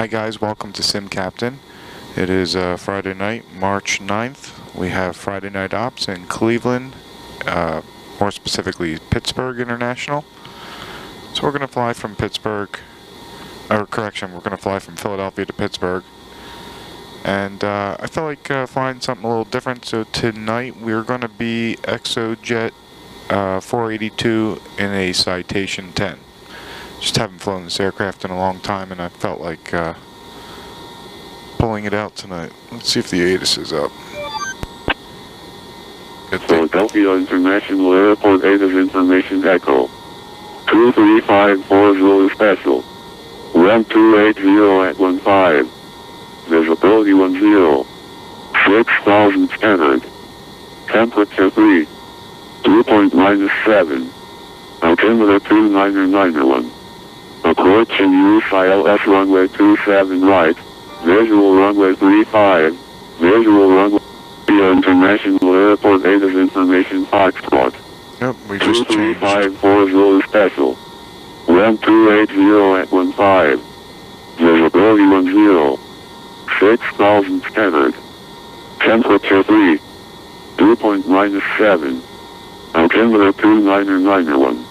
Hi guys, welcome to Sim Captain. It is Friday night, March 9th. We have Friday night ops in Cleveland, more specifically Pittsburg International. So we're going to fly from Pittsburg, or correction, we're going to fly from Philadelphia to Pittsburg. And I felt like flying something a little different, so tonight we're going to be Exojet 482 in a Citation 10. Just haven't flown this aircraft in a long time, and I felt like pulling it out tonight. Let's see if the ATIS is up. Philadelphia International Airport ATIS information echo. 2354 Zulu Special. Ramp 280 at 15. Visibility 10. 6,000 scattered. Temperature 3. Dew point -7. Altimeter 2991. Approaching CLS runway 27 right. Visual runway 35. Visual runway International Airport ATIS information Foxtrot. Yep, we just changed. 2354 Zulu Special. Ramp 280 at 15. Visibility 10. 6,000 scattered. Temperature 3. Dew point -7. Altimeter 2991.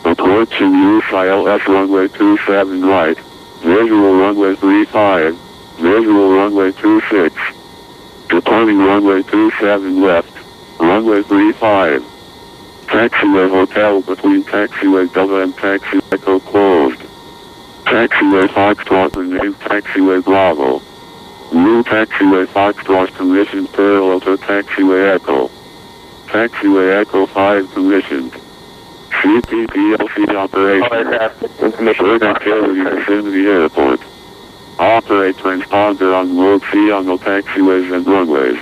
Approaching CLS runway 27 right. Visual runway 35. Visual runway 26. Departing runway 27 left. Runway 35. Taxiway Hotel between Taxiway Delta and Taxiway Echo closed. Taxiway Foxtrot renamed Taxiway Bravo. New Taxiway Foxtrot commissioned parallel to Taxiway Echo. Taxiway Echo 5 commissioned. CPPLC operation. Bird activity vicinity airport. Operate transponder on mode C on the taxiways and runways.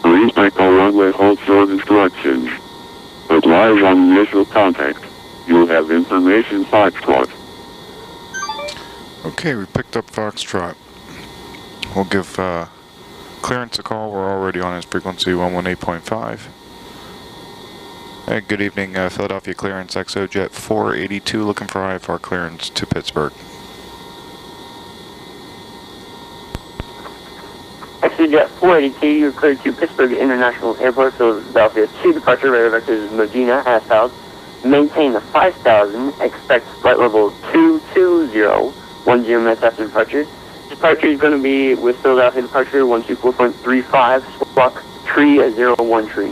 Respect all runway hold short instructions. Advise on initial contact. You have information Foxtrot. Okay, we picked up Foxtrot. We'll give clearance a call. We're already on his frequency 118.5. Hey, good evening, Philadelphia clearance, Exojet 482, looking for IFR clearance to Pittsburg. Exojet 482, you're cleared to Pittsburg International Airport, Philadelphia. 2 departure, radar vectors Modena, south. Maintain the 5,000, expect flight level 220, 10 minutes after departure. Departure is going to be with Philadelphia departure 124.35, squawk tree at 01 tree.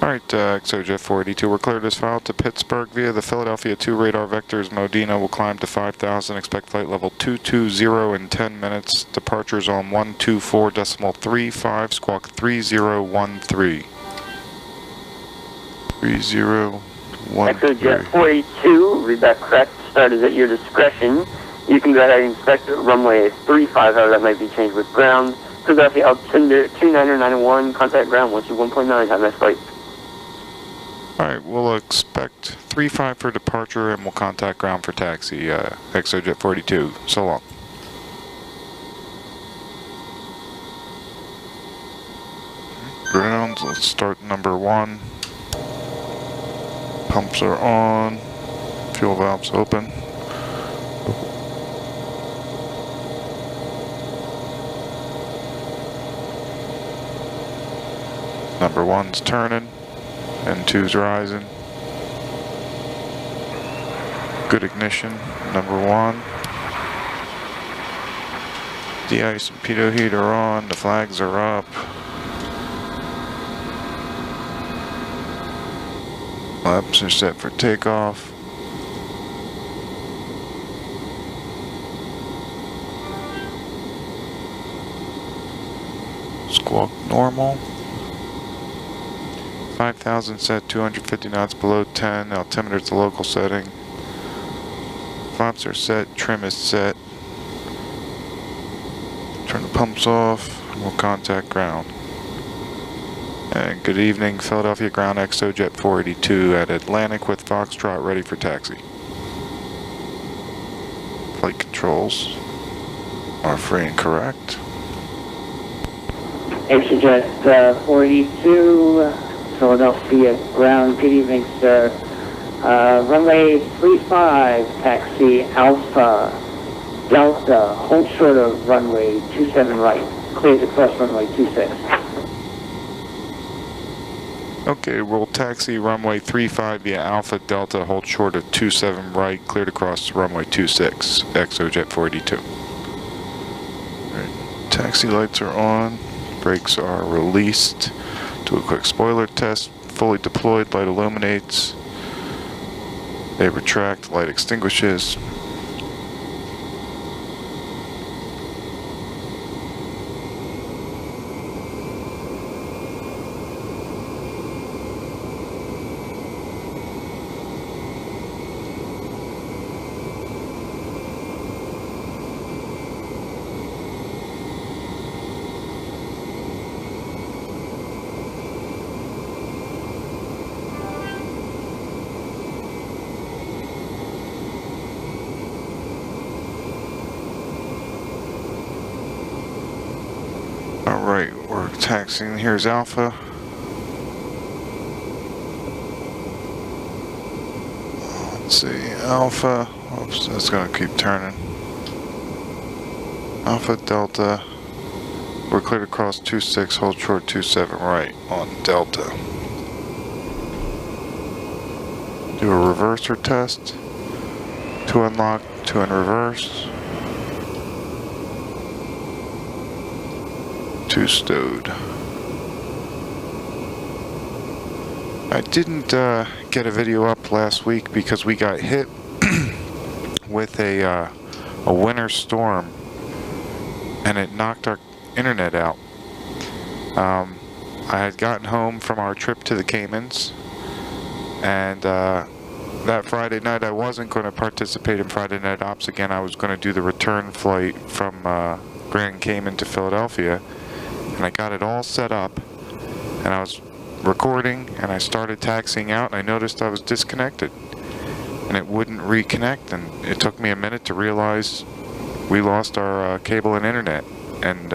Alright, Exojet 482, we're cleared as filed to Pittsburg via the Philadelphia 2 radar vectors. Modena will climb to 5,000, expect flight level 220 in 10 minutes. Departures on 124.35, squawk 3013. 3013. Exojet 482, read that correct, start is at your discretion. You can go ahead and inspect runway 35, however that might be changed with ground. Philadelphia altimeter 29991, contact ground 121.9, have a nice flight. Alright, we'll expect 35 for departure and we'll contact ground for taxi, Exojet 482. So long. Grounds, let's start number 1. Pumps are on. Fuel valves open. Number 1's turning. And 2's rising. Good ignition, number 1. De-ice and pitot heat are on, the flags are up. Flaps are set for takeoff. Squawk normal. 5,000 set, 250 knots below 10, altimeter is the local setting. Flaps are set, trim is set. Turn the pumps off, and we'll contact ground. And good evening, Philadelphia ground, Exojet 482 at Atlantic with Foxtrot ready for taxi. Flight controls are free and correct. Exojet 482, Philadelphia ground. Good evening, sir. Runway 35, taxi Alpha Delta, hold short of runway 27 right, clear to cross runway 26. Okay, we'll taxi runway 35 via Alpha Delta, hold short of 27 right, clear to cross runway 26, XOJet 482. Right, taxi lights are on, brakes are released. Do a quick spoiler test, fully deployed, light illuminates. They retract, light extinguishes. Alright, we're taxiing. Here's Alpha. Let's see, Alpha. Oops, that's gonna keep turning. Alpha Delta. We're cleared across 26, hold short 27 right on Delta. Do a reverser test. 2 unlock, 2 in reverse. 2 stowed. I didn't get a video up last week because we got hit with a winter storm and it knocked our internet out. I had gotten home from our trip to the Caymans, and that Friday night I wasn't going to participate in Friday Night Ops again. I was going to do the return flight from Grand Cayman to Philadelphia. And I got it all set up, and I was recording, and I started taxiing out, and I noticed I was disconnected, and it wouldn't reconnect, and it took me a minute to realize we lost our cable and internet, and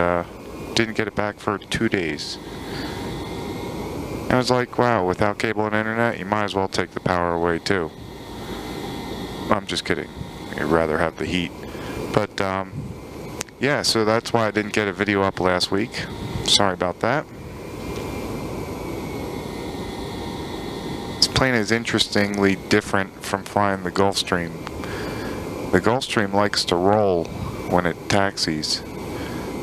didn't get it back for 2 days. And I was like, wow, without cable and internet, you might as well take the power away too. I'm just kidding. I'd rather have the heat. But yeah, so that's why I didn't get a video up last week. Sorry about that. This plane is interestingly different from flying the Gulfstream. The Gulfstream likes to roll when it taxis.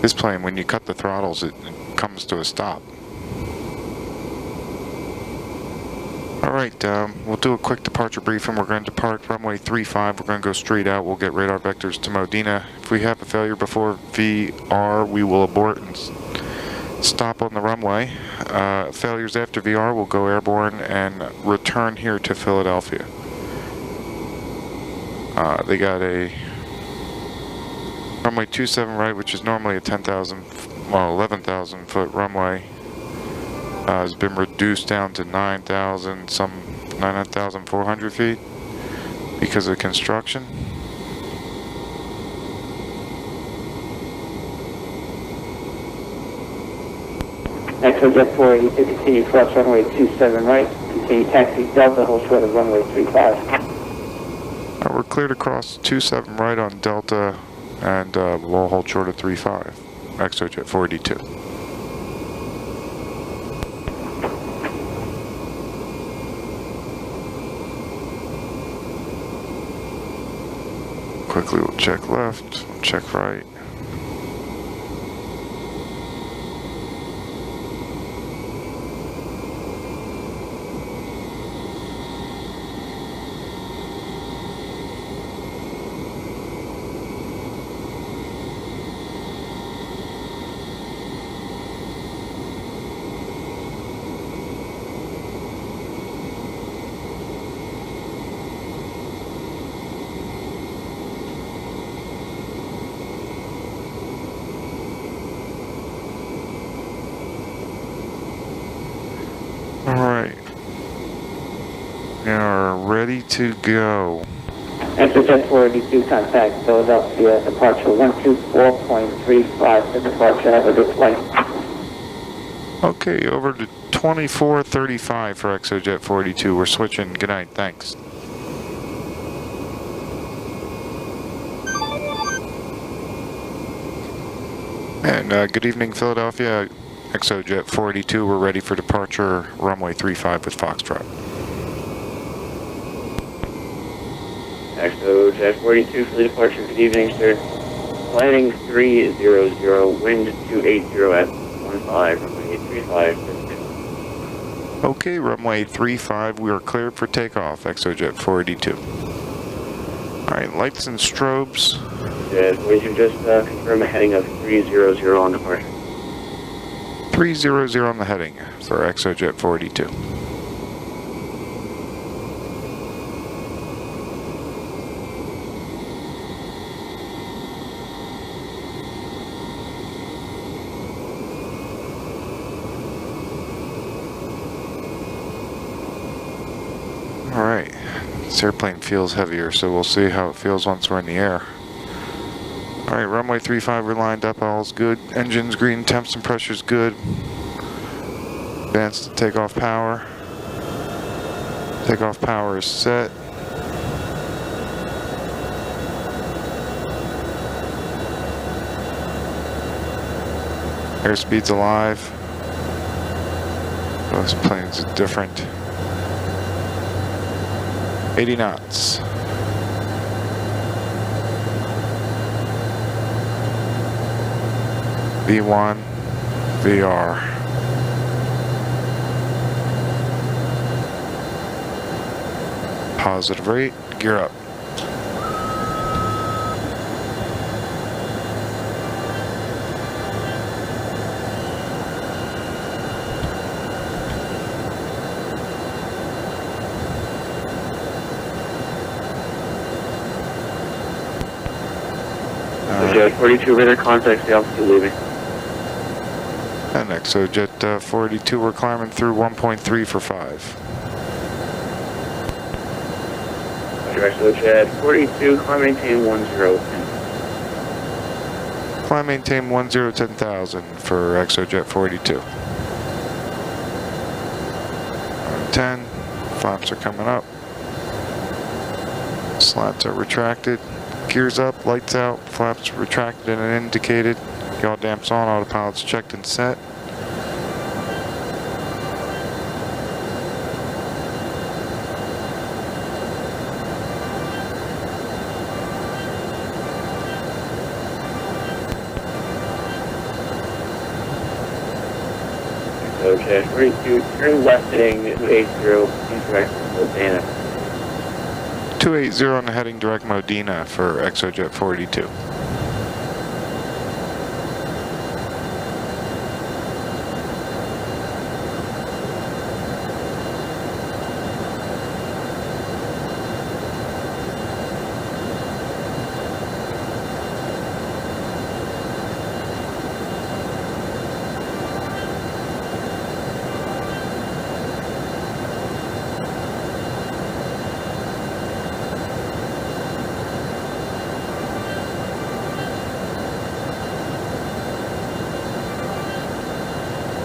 This plane, when you cut the throttles, it comes to a stop. Alright, we'll do a quick departure briefing. We're going to depart runway 35. We're going to go straight out. We'll get radar vectors to Modena. If we have a failure before VR, we will abort and stop on the runway. Failures after VR, we'll go airborne and return here to Philadelphia. They got a runway 27 right, which is normally a 11,000 foot runway. Has been reduced down to 9,400 feet because of construction. XOJet 482, continue cross runway 27 right, continue taxi Delta, hold short of runway 35. We're cleared across 27 right on Delta, and we'll hold short of 35. XOJet 482. Quickly we'll check left, we'll check right. Alright. We are ready to go. XOJet 482, contact Philadelphia, departure 124.35 for departure. Have a good flight. Okay, over to 2435 for XOJet 482. We're switching. Good night. Thanks. And good evening, Philadelphia. ExoJet 42, we're ready for departure, runway 35 with Foxtrot. ExoJet 42 for the departure. Good evening, sir. Landing 300, wind 280 at 15, runway 35. Okay, runway 35, we are cleared for takeoff, ExoJet 42. Alright, lights and strobes. Jet 42, just confirm a heading of 300 on departure. 300 on the heading for ExoJet 42. Alright, this airplane feels heavier, so we'll see how it feels once we're in the air. Alright, runway 35, we're lined up, all's good. Engines green, temps and pressure's good. Advance to takeoff power. Takeoff power is set. Airspeed's alive. This plane's different. 80 knots. V1, VR. Positive rate, gear up. Jet 42, radar contact, the altitude leaving. And ExoJet 42, we're climbing through 1.3 for 5. ExoJet 42, climb maintain 10. Climb maintain 10,000 for ExoJet 42. 10, flaps are coming up. Slats are retracted. Gears up, lights out, flaps retracted and indicated. Yaw damps on, autopilot's checked and set. ExoJet 42, turn left heading 280, indirect Modena. 280 on the heading direct Modena for ExoJet 42.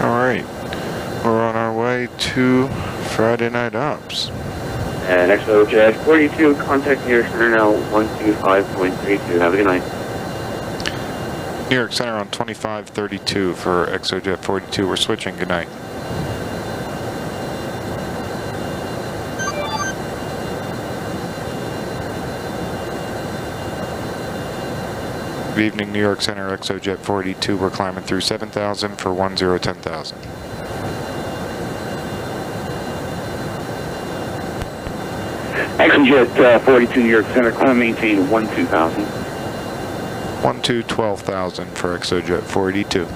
Alright, we're on our way to Friday Night Ops. And ExoJet 42, contact New York Center now 125.32. Have a good night. New York Center on 2532 for ExoJet 42. We're switching. Good night. Good evening, New York Center, ExoJet 42. We're climbing through 7,000 for 10,000. ExoJet 42 New York Center, climb maintain 12,000. 12,000 for ExoJet 42.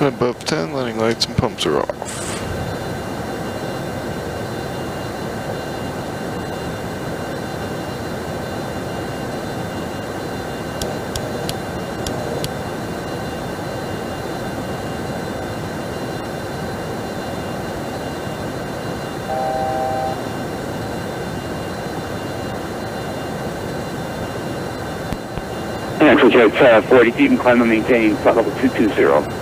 And above 10, landing lights and pumps are off. Jet 40 feet and climb and maintain flight level 220.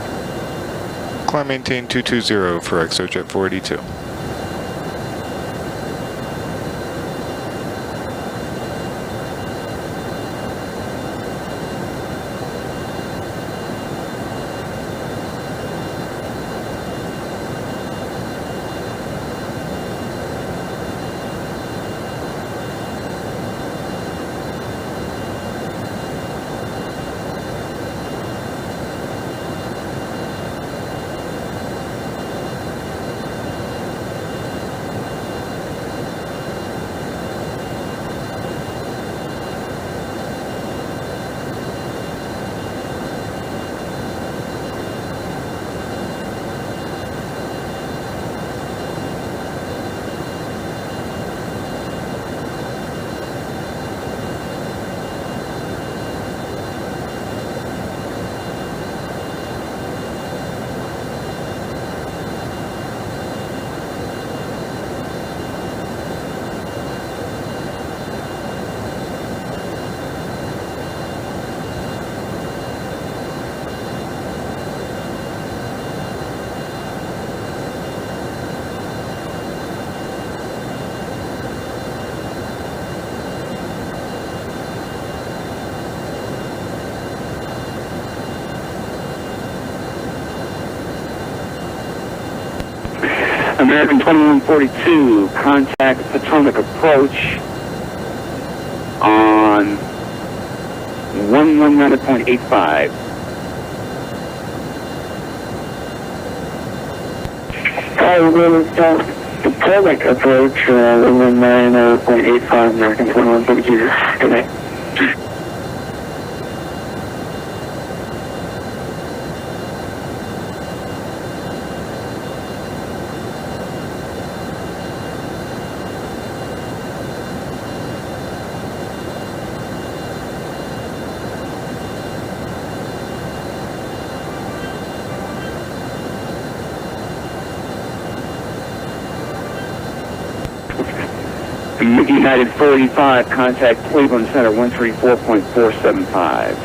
Climb maintain 220 for ExoJet 482. American 2142, contact Potomac approach on 119.85. Potomac approach 119.85, American 2142. Good night. United 485, contact Cleveland Center 134.475.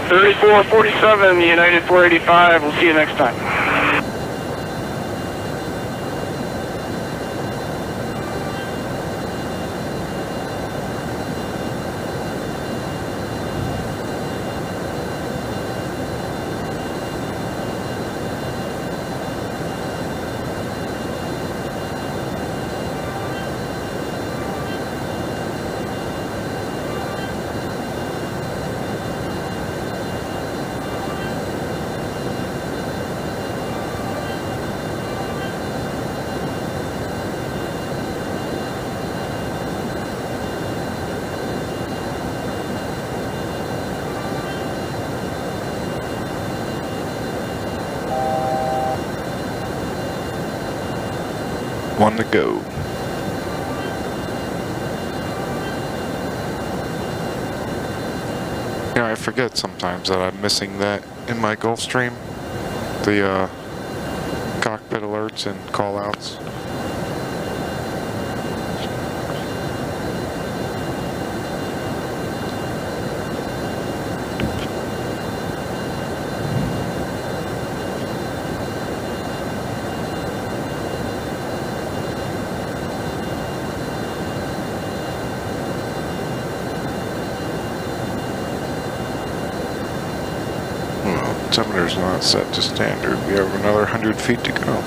3447, United 485, we'll see you next time. One to go. You know, I forget sometimes that I'm missing that in my Gulfstream. The cockpit alerts and callouts. Altimeter's not set to standard. We have another 100 feet to go.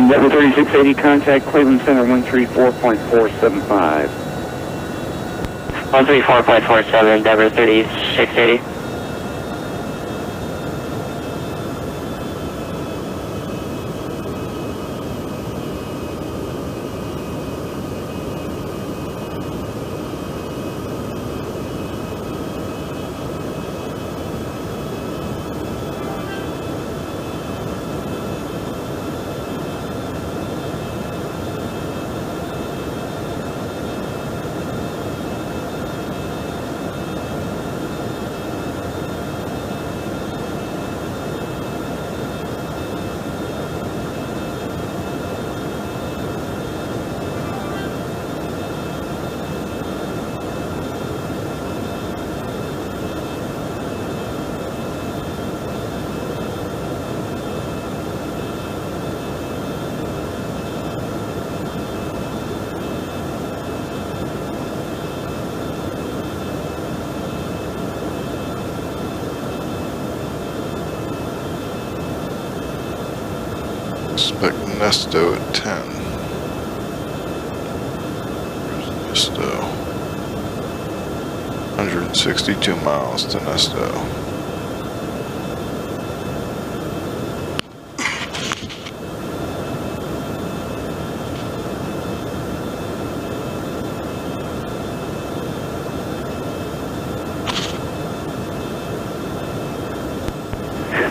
Denver 3680, contact Cleveland Center 134.475. 134.47, Denver 3680. Expect Nesto at 10. Where's Nesto? 162 miles to Nesto.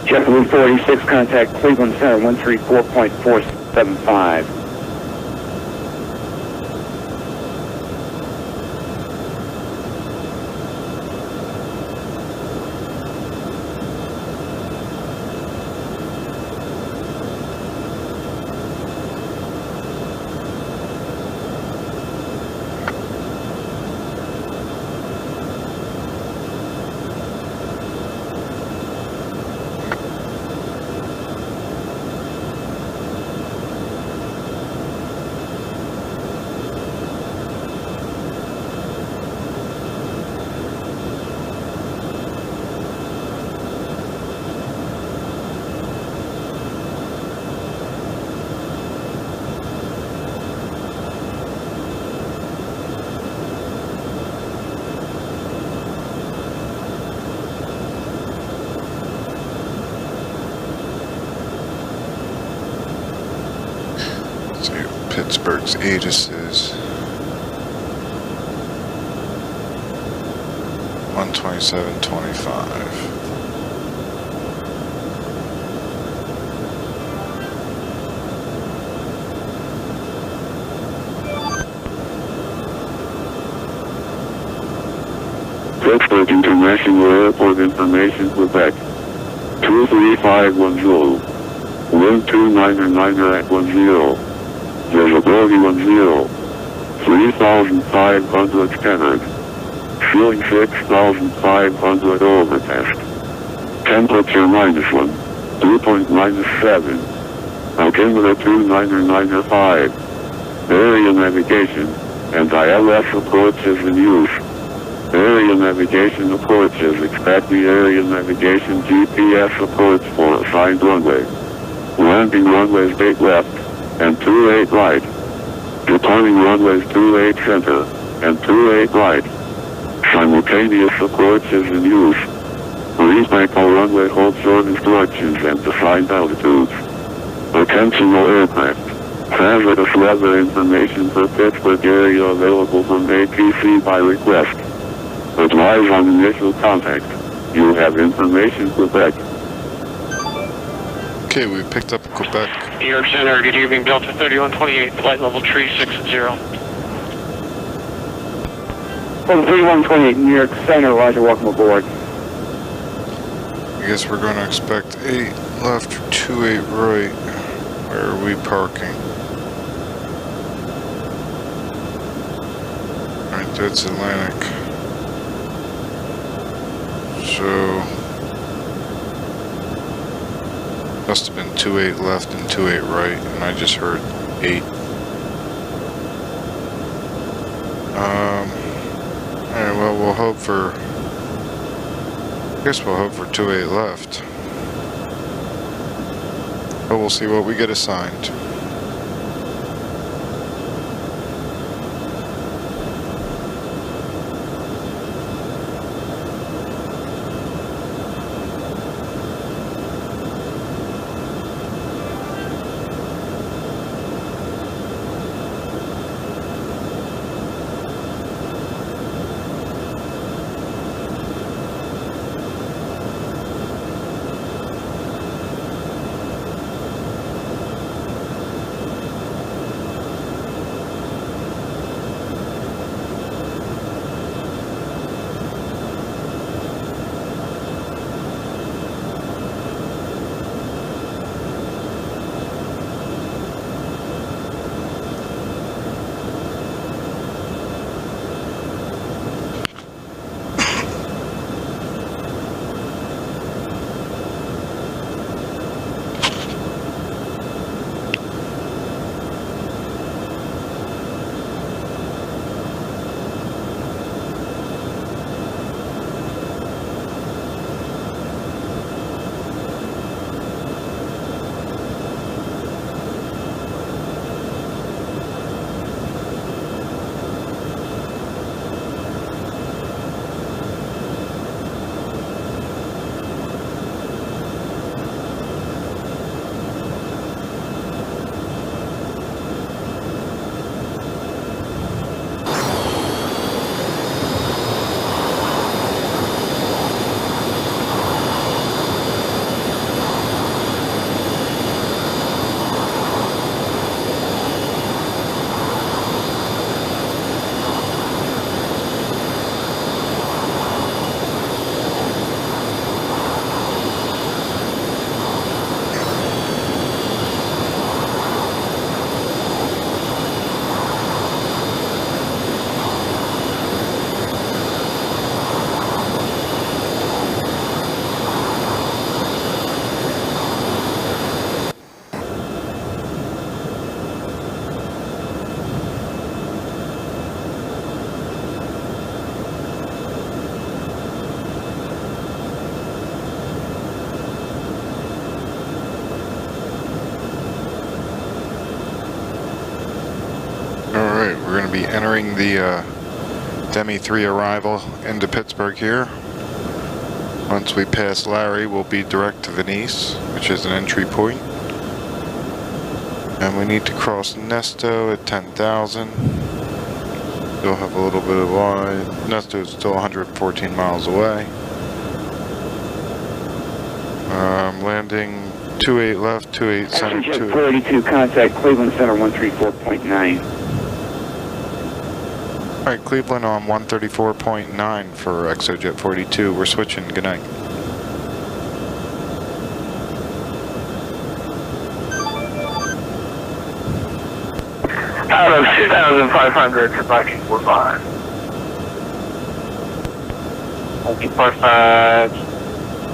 JetBlue 46, contact Cleveland Center 134.475. Pittsburgh's ATIS is 127.25. Pittsburg International Airport information, Quebec. 23510. Wind 299 at 10. Visibility 10. 3,500 scattered. Ceiling 6,500 overcast. Temperature -1. Dew point -7. Altimeter 2995. Area navigation and ILS approaches in use. Area navigation approaches. Expect the area navigation GPS approach for assigned runway. Landing runways 8 left and 28 right. Departing runways 28 center and 28 right. Simultaneous approaches in use. Please make all runway hold short instructions and assigned altitudes. Attention all aircraft. Hazardous weather information for Pittsburgh area available from ATC by request. Advise on initial contact. You have information Quebec. Okay, we picked up Quebec. New York Center, good evening, Delta 3128, flight level 360. From 3128, New York Center, Roger, welcome aboard. I guess we're going to expect 8 left or 28 right. Where are we parking? Alright, that's Atlantic. So must have been 28 left and 28 right, and I just heard 8. Alright, well, we'll hope for, I guess we'll hope for 28 left. But we'll see what we get assigned. be entering the Demi 3 arrival into Pittsburg here. Once we pass Larry, we'll be direct to Venice, which is an entry point. And we need to cross Nesto at 10,000. Still have a little bit of line. Nesto is still 114 miles away. Landing 28 left, 28 center, 2. 482, contact Cleveland Center 134.9. Alright, Cleveland on 134.9 for ExoJet 42. We're switching. Good night. Out of 2,500 for Viking 45. Viking 45,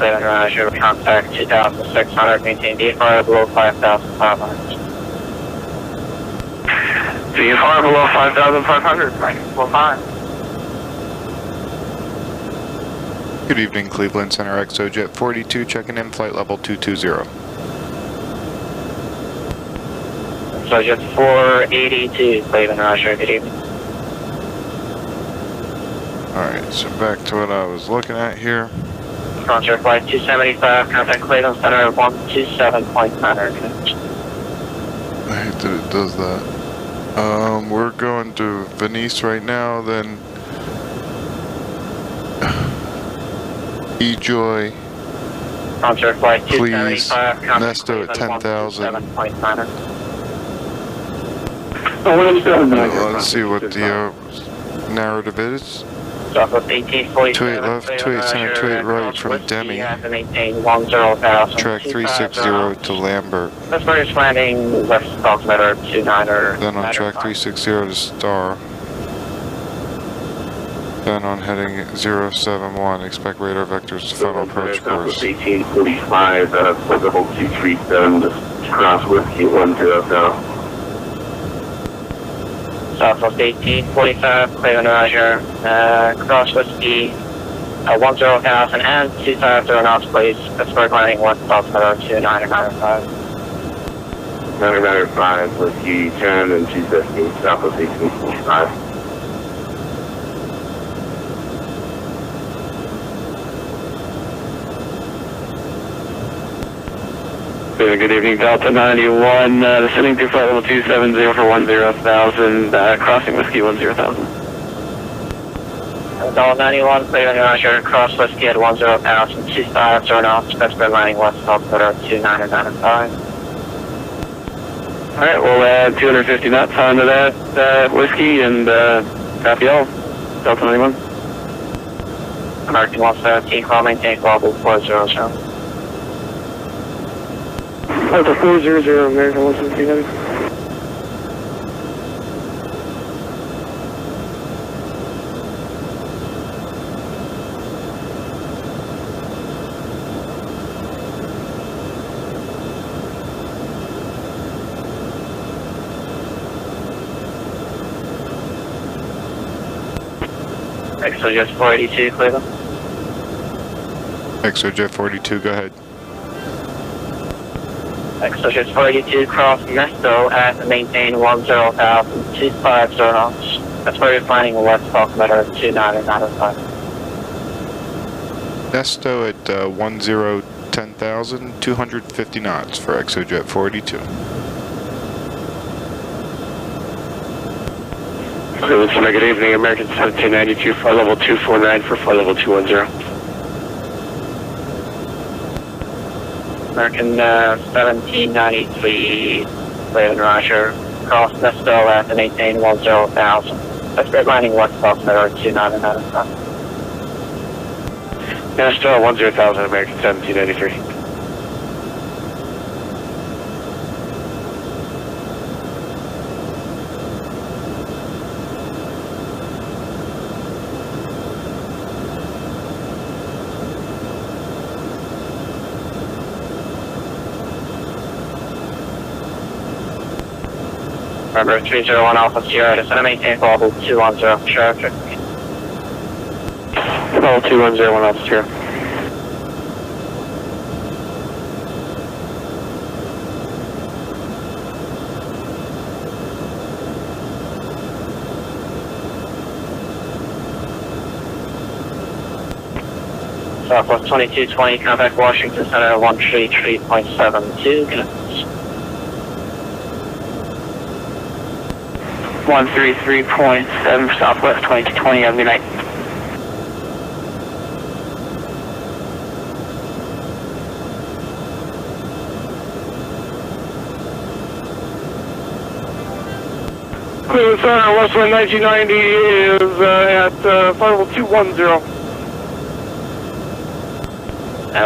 Cleveland Roger, contact 2,600, maintain VFR below 5,500. VFR below 5,500, Viking 45. Good evening, Cleveland Center ExoJet 42, checking in flight level 220. So just 482, Cleveland Roger, good evening. Alright, so back to what I was looking at here. Frontier flight 275, contact Cleveland Center 127.9. I hate that it does that. We're going to Venice right now, then Ejoy, Frontier flight please, 275, contact Nesto at 10,000. 127.9. Let's see what the narrative is. Southwest 1847. 28 left, 28 center, 28 right from Demi. Track 360 to Lambert. Pittsburg is landing west altimeter 29er. Then on track 360 to Star. Then on heading 071, expect radar vectors to final approach course. 1845, flight level 237, just cross whiskey 10. Southwest 1845, Cleveland Roger, cross whiskey 10,000 and 250 knots, please. Pittsburg landing west altimeter 2995. 995, whiskey 10 and 250, Southwest 1845. Good evening, Delta 91, descending through flight level 270 for 10,000, crossing whiskey 10,000. Delta 91, Cleveland Roger, cross whiskey at 10,000, 250 knots, Pittsburg landing west altimeter 2995. Alright, we'll add 250 knots onto that whiskey and copy all, Delta 91. American 117, call maintain global 400. Delta 400, American 117. ExoJet 482, Cleveland. ExoJet 42, go ahead. ExoJet 482, cross Nesto at maintain 10,000, 250 knots. That's where you're finding west altimeter 2995. Nesto at 10,000, 250 knots for ExoJet 482. Good evening, American 1792, flight level 249 for flight level 210. American 1793, Cleveland Roger, cross Nesto at maintain 10,000. That's great landing west altimeter 2995. Nesto 10,000, American 1793. Remember 301 Alpha Sierra, descend maintain level 210, traffic. Level 210, Alpha Sierra. Southwest 2220, contact Washington Center 133.72, connect. 133.7 Southwest 2220, have a good night. Cleveland Center, Westwind 1990 is at flight level 210.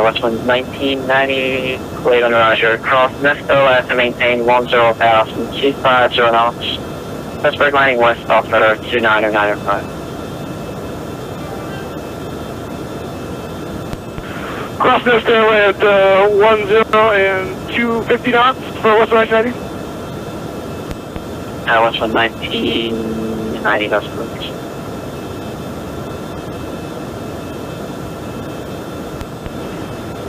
Westwind 1990, Cleveland Roger. Cross Nesto to maintain 10,000, 250 knots. Pittsburg landing west, altimeter 29095. Cross Nesto at 10 and 250 knots for Westwind 1990. Westwind 1990, that's correct.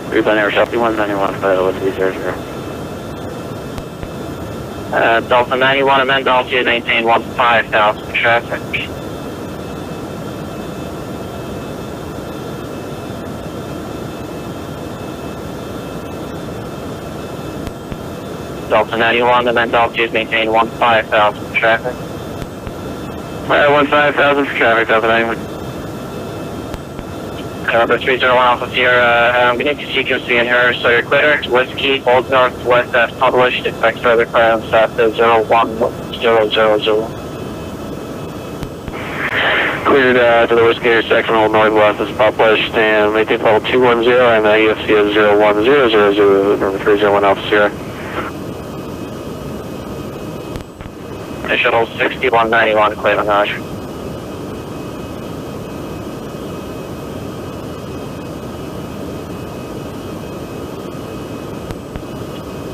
Cleveland Air Shelby 191, with 300. Delta 91, amend altitude, maintain 15,000 traffic. Delta 91, amend altitude, maintain 15,000 traffic. 15,000 for traffic, Delta 91. Number 301 Alpha Sierra, I'm going to sequence the inherit, so your clear, whiskey, hold northwest as published, expect further clearance at 01000. Cleared to the whiskey section, hold northwest as published, and maintain level 210, and the EFC is 01000, number 301 Alpha Sierra. Shuttle 6191, Cleveland, Roger.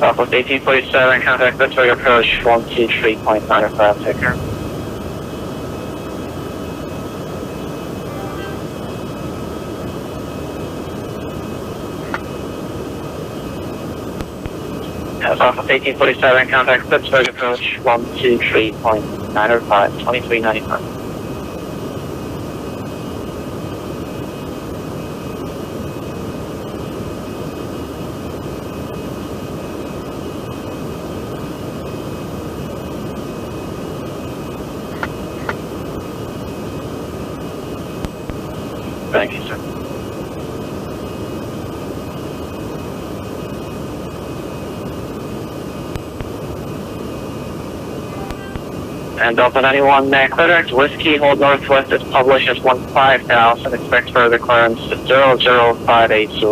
Southwest 1847, contact Pittsburg approach 123.95, take care. Southwest 1847, contact Pittsburg approach 123.95, 2395. Thank you, sir. And Delta 91, clear to whiskey, hold northwest as published as 15,000, expect further clearance at 00580.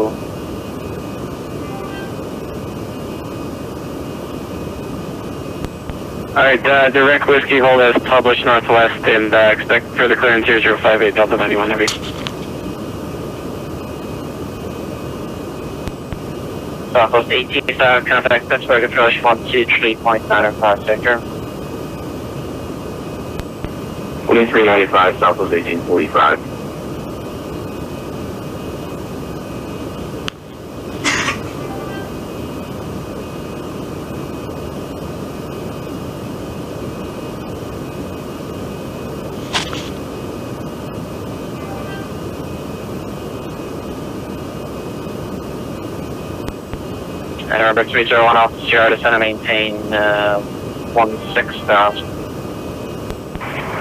Alright, direct whiskey hold as published northwest, and expect further clearance here 058 Delta 91 Heavy. Southwest 18, contact Pittsburg approach 123.95, sector. 2395, Southwest 1845. And number 301 Alpha Sierra, descend and maintain 16,000.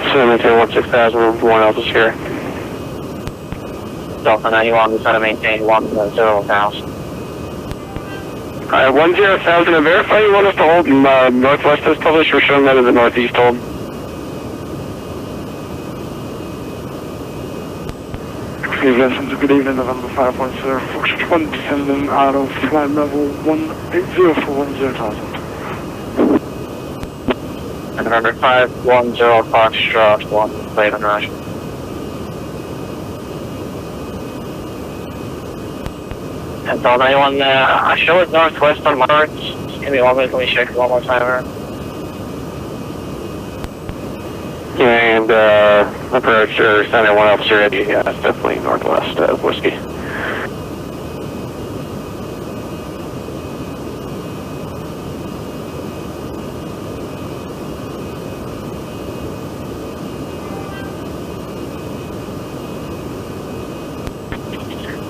So maintain 16,000, 1 Alpha Sierra. Delta 91, descend and maintain 10,000. Alright, 10,000, and verify you want us to hold northwest as published, or showing that as the northeast hold. Good evening, November 5.0, Foxtrot 1 descending out of flight level 180 for 10,000. And November 510 Foxtrot 1, Cleveland, Roger. And Delta 91, I show it northwest on Mars. Just give me 1 minute, let me check it one more time here. And approach or center 1 Alpha Sierra, yeah, it's definitely northwest of whiskey.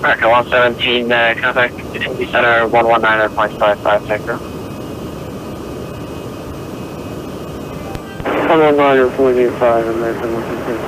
America 117, contact Indy Center 119.55, takeoff. 119.45, American 116.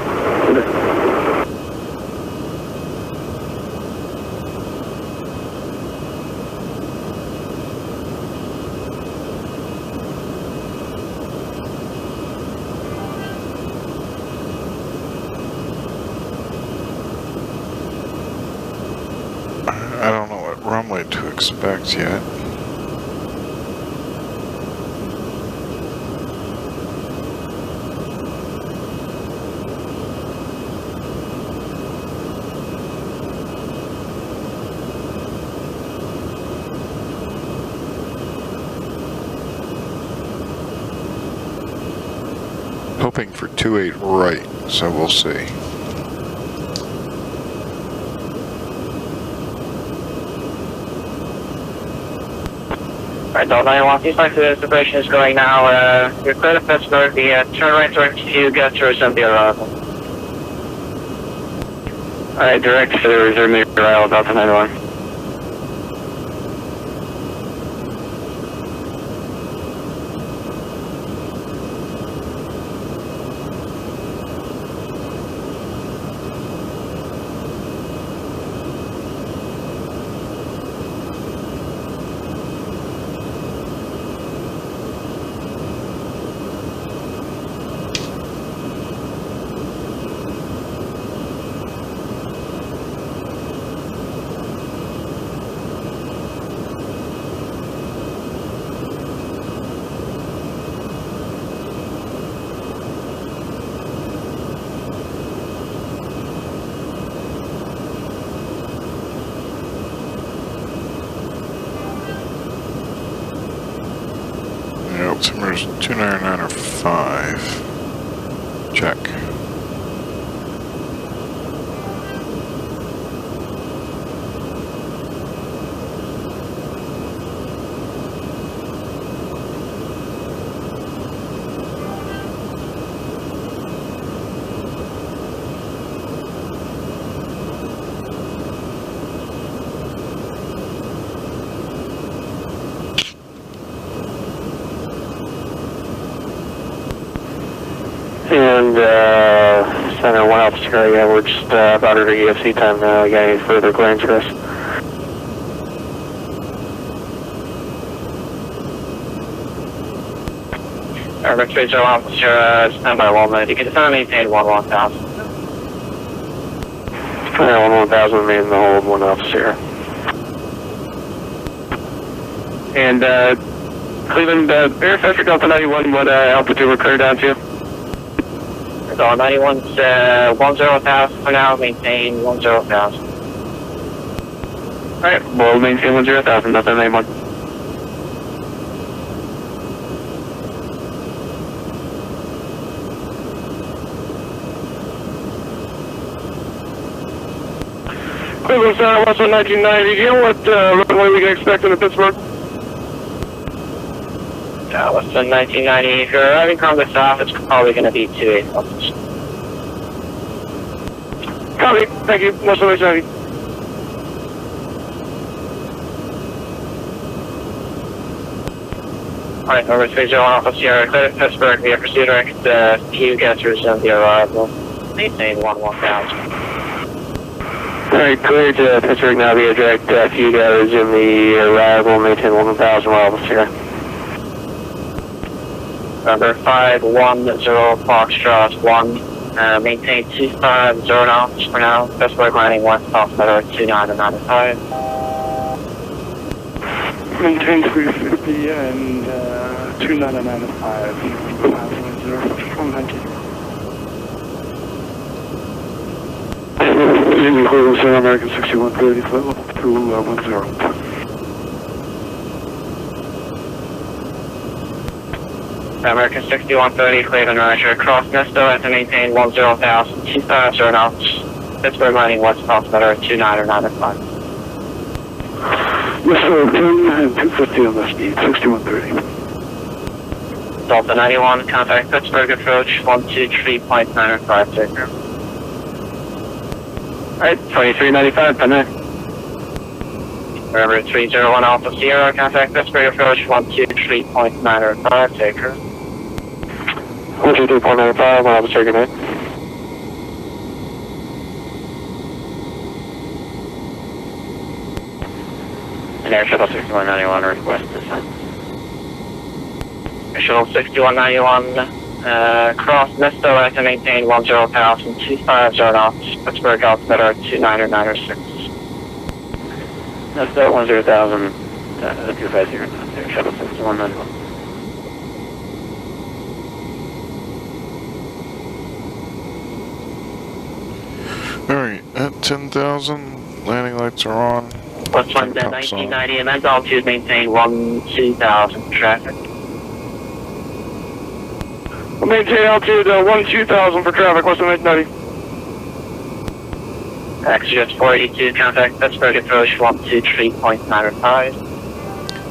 I don't know what runway to expect yet. Hoping for 28 right, so we'll see. Alright, Delta 91, please back to the separation is going now. You're clear to Pittsburg, the turn right direct to get through assembly arrival. Alright, direct to the reserve meter arrival, Delta 91. Altimeter's 299 or 5. Check. And, Center 1 Alpha Sierra, yeah, we're just about at our EFC time now. You got any further clearance for us? Airback 30 Alpha Sierra, standby 190. You can descend and maintain 11000. Alright, 11000, remain in the hold, 1 Alpha Sierra. And, Cleveland, verify for Delta 91 what altitude we're cleared down to? Delta 91's 10000 for now, maintain 10000. Alright, we'll maintain 10000, Delta 91. Cleveland Center, Western 1990, do you know what runway we can expect in Pittsburgh? Yeah, Western 1990, if you're arriving from the south, it's probably going to be 28 knots. Copy, thank you, Western 1990. Alright, over 30 Alpha Sierra, clear to Pittsburg via pursuit direct to get through assembly arrival. Maintain 1000. Alright, clear to Pittsburgh now via direct few guys in the arrival, maintain 1000 Alpha Sierra. Number 510 Foxtrot 1, maintain 250 knots for now. Pittsburg landing west altimeter 2995. Maintain 350 and 2995, 190. Cleveland Center, American 6130, flight level 210. American 6130, Cleveland Roger, cross Nesto at to maintain 10,000, 250 knots. Pittsburg landing west altimeter 2995. Yes, sir, 10 and 250 on the speed, 6130. Delta 91, contact Pittsburg approach 123.905, taker. Alright, 2395, 10 9. Remember 301 Alpha Sierra, contact Pittsburg approach 123.905, take her. 123.95, Alpha Sierra, good night. And Air Shuttle 6191, request descent. Air Shuttle 6191, cross Nesto, I can maintain 10 pals and 250 knots, Pittsburg altimeter 29906. Nesto 10,000, 250 knots, Air Shuttle 6191. Alright, at 10,000, landing lights are on. West London 1990, immense altitude maintain 2000 traffic. We'll maintain altitude 2000 for traffic, West London 1990. Exodus 482, contact Pittsburg approach 123.905.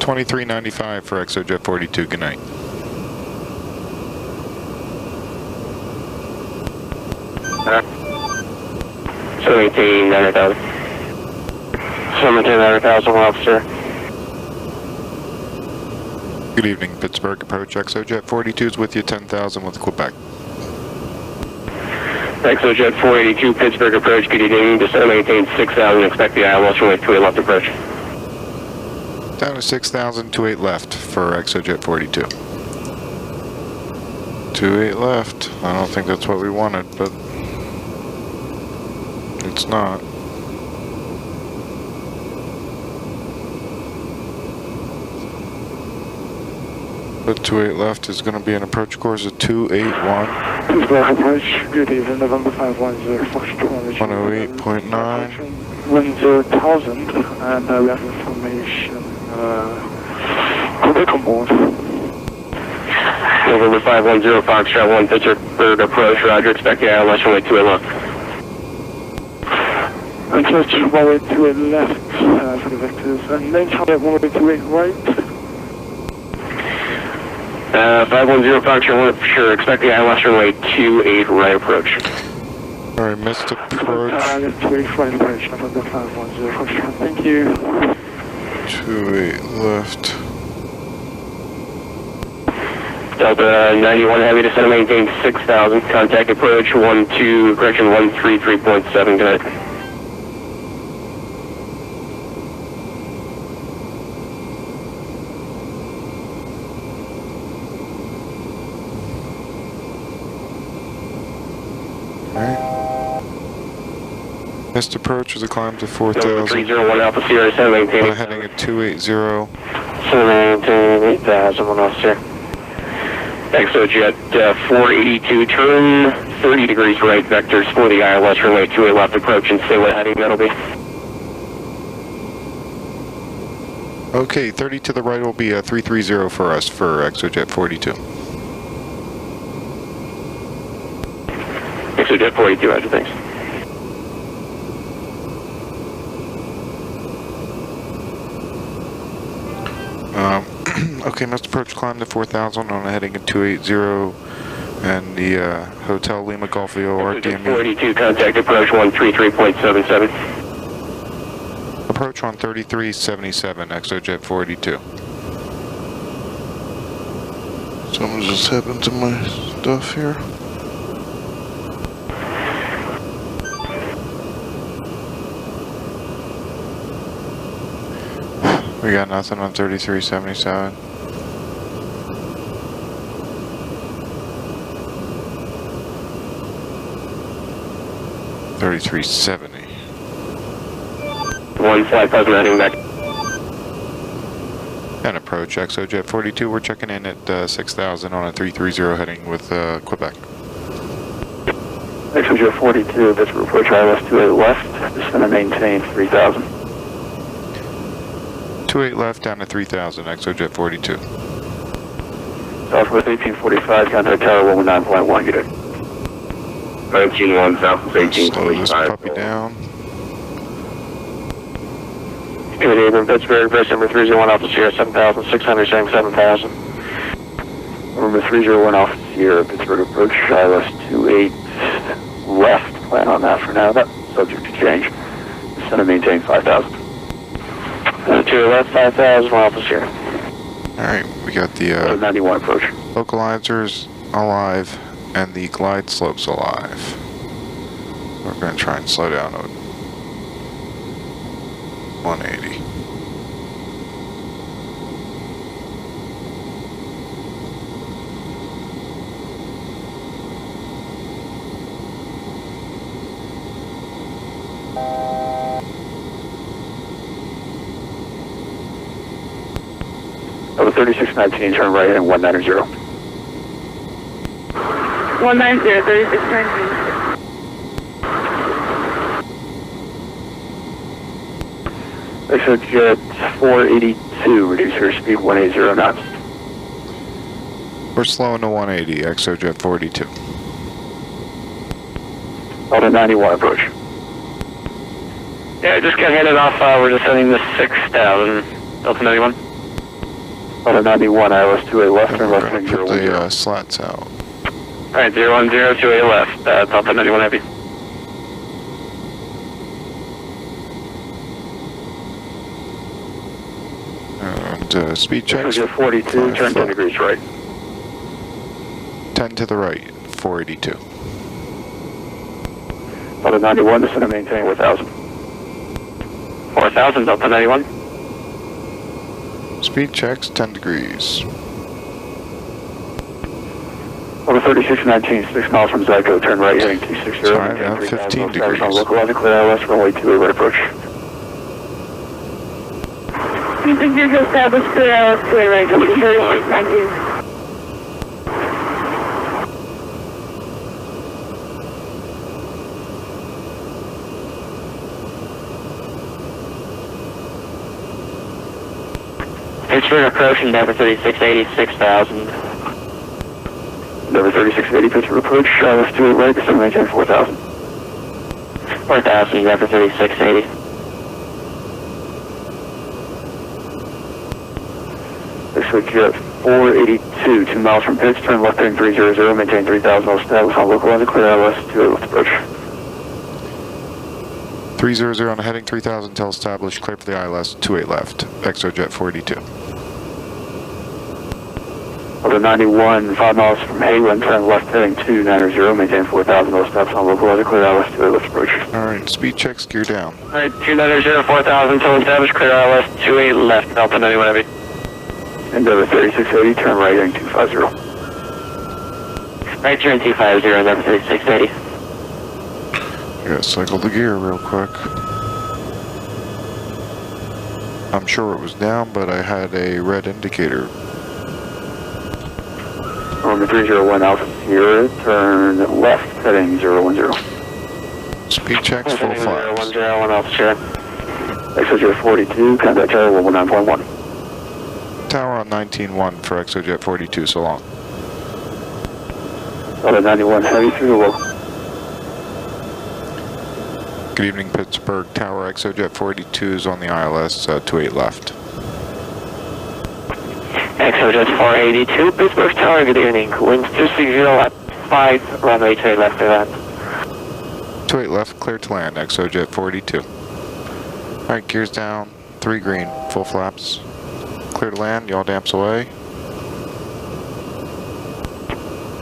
2395 for ExoJet 42, good night. So maintain 900,000. So maintain 900,000, officer. Good evening, Pittsburg approach. ExoJet 42 is with you, 10,000 with Quebec. ExoJet 482, Pittsburg approach, good evening. Descend maintain 6,000, expect the ILS runway 28 left approach. Down to 6,000, 28 left for ExoJet 42. 28 left. I don't think that's what we wanted, but it's not. But 28 left is going to be an approach course of 281. Pittsburg approach, good evening, November 510, Foxtrot. 108.9. Wind 0,000, and we have information, Quebec on board. November 510, Foxtrot 1, Pittsburg approach, roger, expect the ILS runway 28 left. And so it's 128 left for the vectors, and then target 128 right. 510 Foxtrot 1, for sure, expect the ILS runway 28 right approach. Alright, missed approach. Target 28 right approach, November 510, Foxtrot, thank you. 28 left. Delta 91 heavy descend maintain 6,000, contact approach 133.7, good night. Missed approach was a climb to 4,000. 301 Alpha Sierra, descend maintaining. Heading at 280. Descend maintain 8,000, 1 officer. ExoJet 482, turn 30 degrees right, vectors for the ILS runway 28 left approach, and say what heading that'll be. Okay, 30 to the right will be a 330 for us for ExoJet 42. ExoJet 42, roger, thanks. Okay, must approach climb to 4,000 on a heading at 280 and the Hotel Lima Golfville RDME. 42, contact approach 133.77. Approach on 3377, ExoJet 42. Something just happened to my stuff here. We got nothing on 3377. $33.70. 1 flight positive heading back. And approach ExoJet 42. We're checking in at 6,000 on a 330 heading with Quebec. ExoJet 42, this approach ILS 28 left. Just going to maintain 3,000. 28 left down to 3,000, ExoJet 42. Southwest 1845, contact tower 119.1, get it. 19-1, Southwest Slow this 1845. puppy down. Good evening, Pittsburg, base number 301 Alpha Sierra 7,600, saying 7,000. Number 301 Alpha Sierra, Pittsburg approach, ILS 28 left. Plan on that for now, that's subject to change. Just going to maintain 5,000. To your left, 5,000 miles here. Alright, we got the 91 approach. localizers alive and the glide slopes alive. We're going to try and slow down to 180. Over 3619, turn right and 190. 190, 3619. ExoJet 482, reduce your speed 180 knots. We're slowing to 180, ExoJet 42. Delta 91 approach. Yeah, just got headed off. We're descending to 6,000. Delta 91. Delta 91, ILS 28 left, turn left, We're heading going to put 010. the slats out. Alright, 010 to a left. Delta 91 heavy. And speed checks. ExoJet 42, turn 10 degrees right. 10 to the right, 482. Delta 91, descend and maintain 4,000. 4,000, Delta 91. Speed checks, 10 degrees. Over 3619, 6 miles from Zyco, turn right, heading 260. Sorry, now 15 degrees. On local line, clear ILS, runway 28 right approach. 260 established, clear ILS 28 right, Delta 3619. Pittsburg approaching, Denver 3680, 6,000. Denver 3680, Pittsburg approach, ILS 28 right, descend and maintain 4,000. 4,000, Denver 3680. ExoJet 482, 2 miles from Pitts, turn left heading 300, maintain 3,000, no established on local line, clear ILS 28 left approach. 300 on heading 3000 till established, clear for the ILS, 28 left, ExoJet 482. Over 91, 5 miles from Hayland, turn left heading 290, maintain 4,000, no established on local line, clear ILS 28 left approach. Alright, speed checks, gear down. Alright, 290, 4,000 till established, clear ILS 28 left, Delta 91 heavy. Endeavor 3680, turn right heading 250. Right turn 250, Denver 3680. Yeah, cycle the gear real quick. I'm sure it was down, but I had a red indicator. On the 301 Alpha Sierra, turn left heading 010. Speed checks, full flaps. 101 officer. ExoJet 42, contact tower 119.1. Tower on 19.1 for ExoJet 42, so long. Delta 91 heavy through the local. Good evening, Pittsburg. Tower ExoJet 42 is on the ILS, 28 left. ExoJet 482, Pittsburg Tower, good evening. Winds 260 at 5, runway 28 left to land. 28 left, clear to land, ExoJet 42. Alright, gears down, 3 green, full flaps. Clear to land, yaw damps away.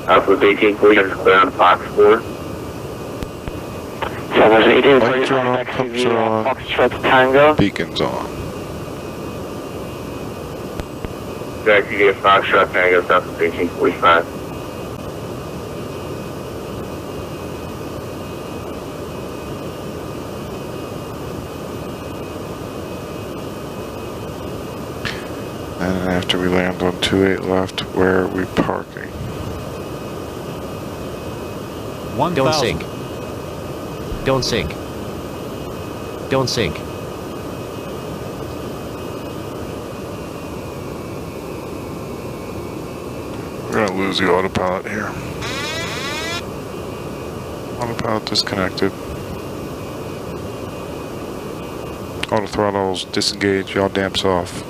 Alpha 18, clear on Fox 4. Southwest 18, Lights are on, pumps are on. Foxtrot Tango. Beacons on. Jack, you get Foxtrot Tango, Southwest 1845. And after we land on 28 left, where are we parking? Don't sink. Don't sink. Don't sink. We're gonna lose the autopilot here. Autopilot disconnected. Auto throttles disengaged, yaw damps off.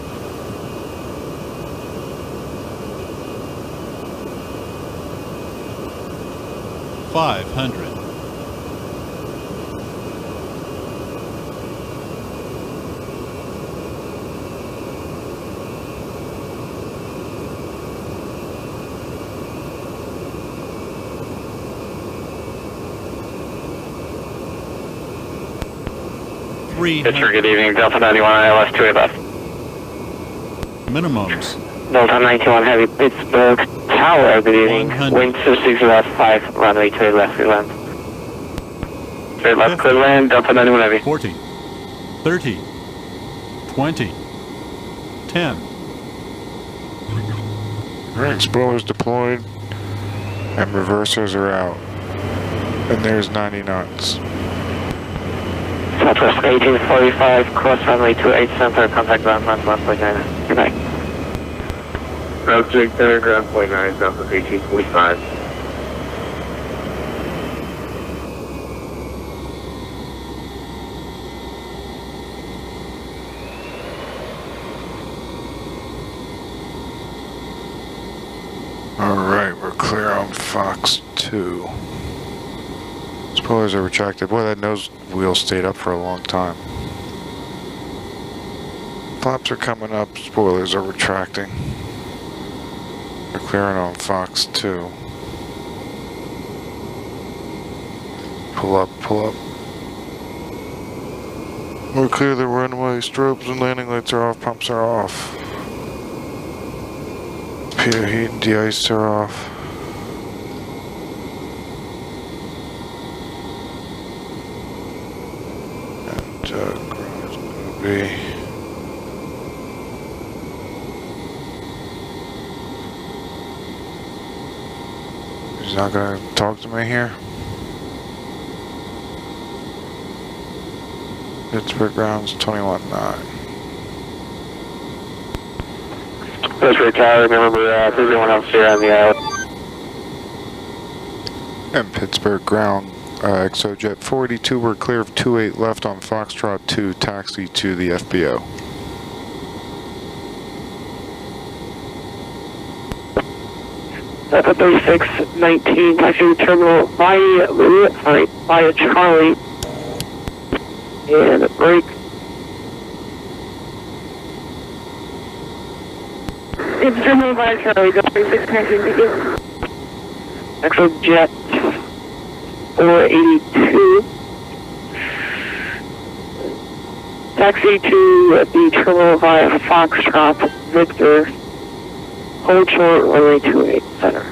Pittsburgh, good evening. Delta 91 ILS 28 left. Minimums. Delta 91 Heavy Pittsburgh Tower, good evening. 100. Wind 26 left 5, runway 28 left, clear land. Straight left, clear land, Delta 91 Heavy. 40. 30. 20. 10. Alright, spoilers deployed, and reversers are out. And there's 90 knots. Southwest 1845, cross runway 28 center, contact ground 1.9. Good night. Route 6 center, ground point 9, Southwest 1845. Alright, we're clear on Fox 2. Spoilers are retracted. Boy, that nose wheel stayed up for a long time. Flaps are coming up, spoilers are retracting. We're clearing on Fox 2. Pull up, pull up. We're clear the runway, strobes and landing lights are off, pumps are off. Pitot heat and de-ice are off. And ground's gonna be he's not gonna talk to me here. Pittsburgh ground's 21-9. Pittsburgh Tower, remember, there's anyone else here on the island. And Pittsburgh ground, ExoJet 482, we're clear of 28 left on Foxtrot 2, taxi to the FBO. Delta 3619, taxi to terminal via Charlie. And break. It's terminal via Charlie, Delta 36 taxi, thank you. ExoJet 482. Taxi to the terminal via Foxtrot Victor. Hold short, runway 28 center.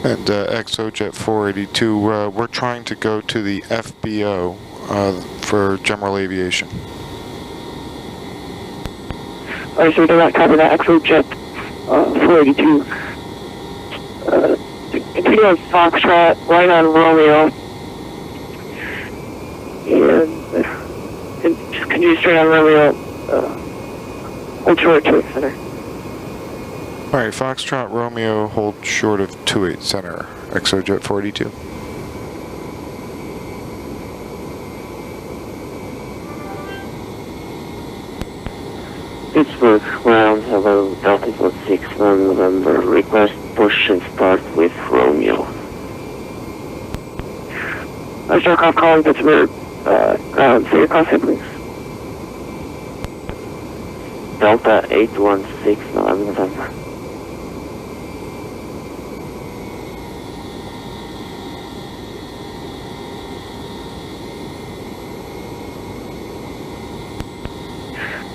And ExoJet 482, we're trying to go to the FBO for general aviation. Alright, so we do not cover that. ExoJet 482. Continue on Foxtrot, right on Romeo. And just continue straight on Romeo. Hold short, 28 center. Alright, Foxtrot Romeo, hold short of 28 center, ExoJet 482. Pittsburgh ground, hello, Delta 46, 1 November, request push and start with Romeo. Starcraft calling Pittsburgh, ground, say your call sign, please. Delta 816, 11 November.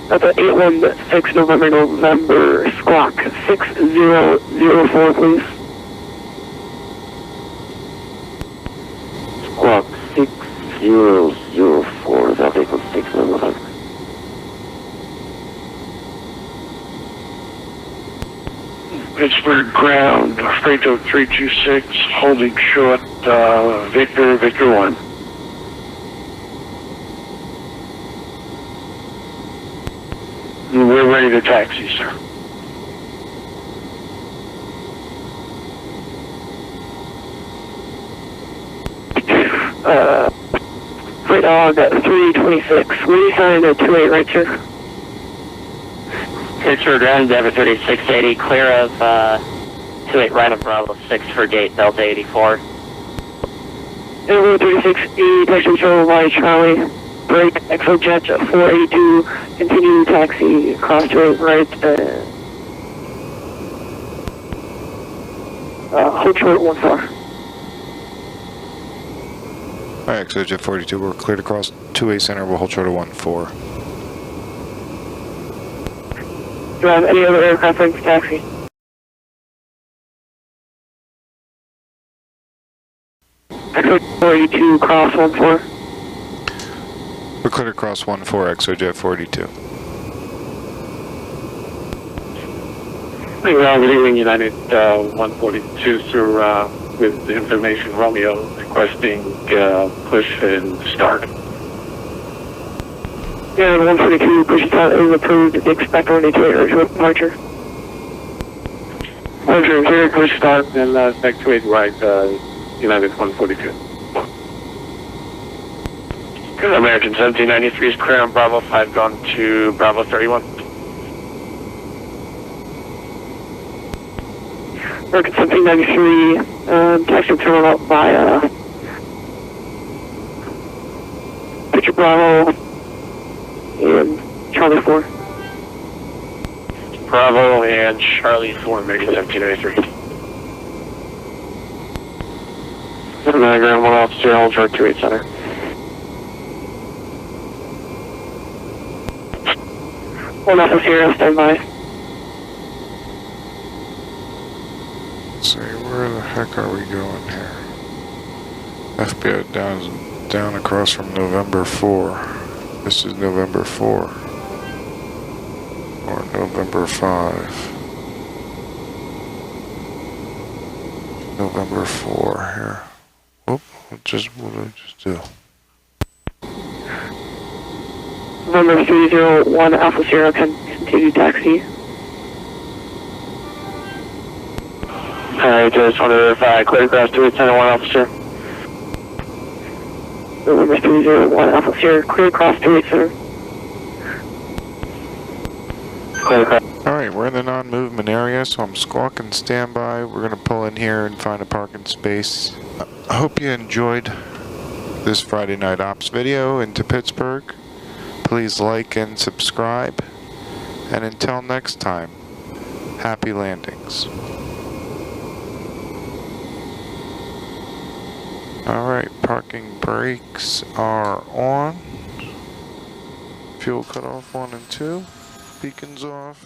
Delta 816 November, squawk 6004, please. Squawk 6004, Delta 816, November. Pittsburgh ground, Freighto 326, holding short, Victor 1. We're ready to taxi, sir. Freight dog 326. Where are you signing at 28 right, sir? Pittsburgh ground, Denver 3680, clear of 28 right of Bravo 6 for gate Delta 84. Denver 3680, taxi control via Charlie. Break, ExoJet 482, continue taxi across to right, hold short 14. Alright, so Jet 42, we're cleared across 2A center, we'll hold short of 1-4. Do you have any other aircraft ready for taxi? Echo 42, cross 14. We're cleared across 1-4, ExoJet 42. Good evening, United 142, sir, with information Romeo requesting push and start. Yeah, 142, push start is approved. Expect only to air departure. Roger, here, push start and back to 8 right, United 142. Good, American 1793 is clear on Bravo 5, gone to Bravo 31. American 1793, taxi terminal out by, Picture Bravo and Charlie 4. Bravo and Charlie 4, American 1793. Ground 1 officer, hold short 28 center. One officer, stand by. Let's see, where the heck are we going here? FBI down across from November 4. This is November 4. Or November 5. November 4 here. Whoop, what did I just do? November 301 Alpha Sierra, continue taxi. Alright, just want to verify, clear across 28 center, 1 officer. November 301 Alpha Sierra, clear across 28 center. Clear across. Alright, we're in the non-movement area, so I'm squawking standby. We're going to pull in here and find a parking space. I hope you enjoyed this Friday Night Ops video into Pittsburgh. Please like and subscribe. And until next time, happy landings. Alright, parking brakes are on. Fuel cutoff 1 and 2. Beacons off.